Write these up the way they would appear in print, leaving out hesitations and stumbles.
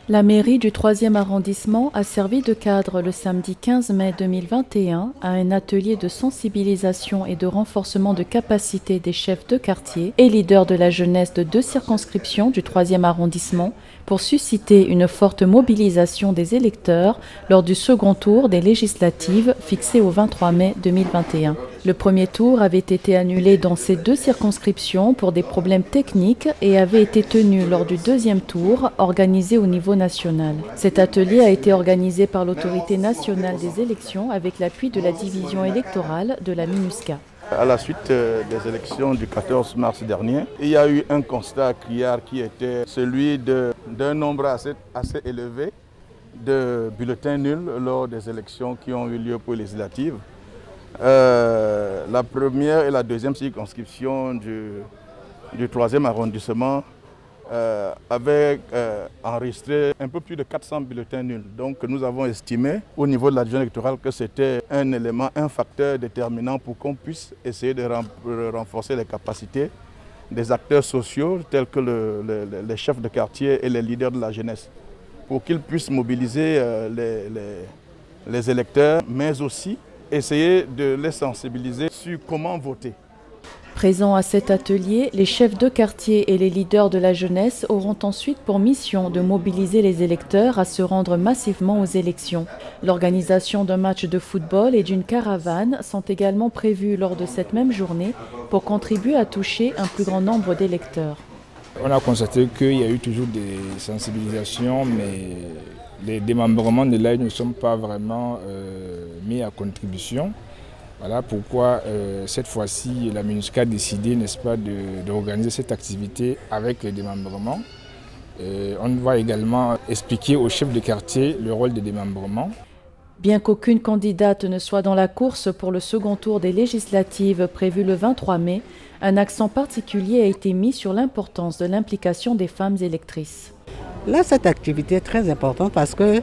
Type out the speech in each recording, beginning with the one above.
La mairie du 3e arrondissement a servi de cadre le samedi 15 mai 2021 à un atelier de sensibilisation et de renforcement de capacité des chefs de quartier et leaders de la jeunesse de 2 circonscriptions du 3e arrondissement pour susciter une forte mobilisation des électeurs lors du second tour des législatives fixé au 23 mai 2021. Le premier tour avait été annulé dans ces 2 circonscriptions pour des problèmes techniques et avait été tenu lors du deuxième tour organisé au niveau national. Cet atelier a été organisé par l'autorité nationale des élections avec l'appui de la division électorale de la MINUSCA. À la suite des élections du 14 mars dernier, il y a eu un constat criard qui était celui d'un nombre assez élevé de bulletins nuls lors des élections qui ont eu lieu pour les législatives. La première et la deuxième circonscription du 3e arrondissement avaient enregistré un peu plus de 400 bulletins nuls. Donc nous avons estimé au niveau de la division électorale que c'était un élément, un facteur déterminant pour qu'on puisse essayer de renforcer les capacités des acteurs sociaux tels que les chefs de quartier et les leaders de la jeunesse pour qu'ils puissent mobiliser les électeurs, mais aussi essayer de les sensibiliser sur comment voter. Présents à cet atelier, les chefs de quartier et les leaders de la jeunesse auront ensuite pour mission de mobiliser les électeurs à se rendre massivement aux élections. L'organisation d'un match de football et d'une caravane sont également prévues lors de cette même journée pour contribuer à toucher un plus grand nombre d'électeurs. On a constaté qu'il y a eu toujours des sensibilisations, mais les démembrements de l'AI ne sont pas vraiment mis à contribution. Voilà pourquoi cette fois-ci la MINUSCA a décidé, n'est-ce pas, d'organiser cette activité avec les démembrements. On va également expliquer aux chefs de quartier le rôle des démembrements. Bien qu'aucune candidate ne soit dans la course pour le second tour des législatives prévu le 23 mai, un accent particulier a été mis sur l'importance de l'implication des femmes électrices. Là, cette activité est très importante parce que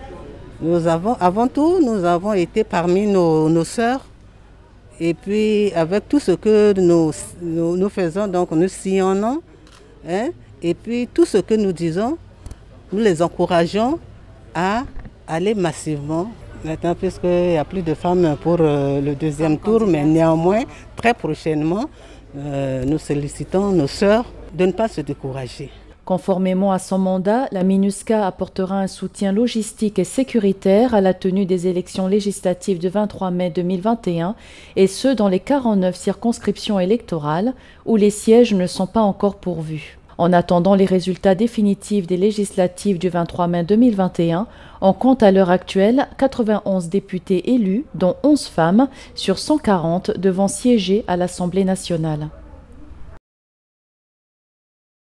avant tout, nous avons été parmi nos sœurs. Et puis avec tout ce que nous faisons, donc nous sillonnons, hein, et puis tout ce que nous disons, nous les encourageons à aller massivement. Maintenant, puisqu'il n'y a plus de femmes pour le deuxième tour, mais néanmoins, très prochainement, nous sollicitons nos sœurs de ne pas se décourager. Conformément à son mandat, la MINUSCA apportera un soutien logistique et sécuritaire à la tenue des élections législatives du 23 mai 2021, et ce dans les 49 circonscriptions électorales où les sièges ne sont pas encore pourvus. En attendant les résultats définitifs des législatives du 23 mai 2021, on compte à l'heure actuelle 91 députés élus, dont 11 femmes, sur 140 devant siéger à l'Assemblée nationale.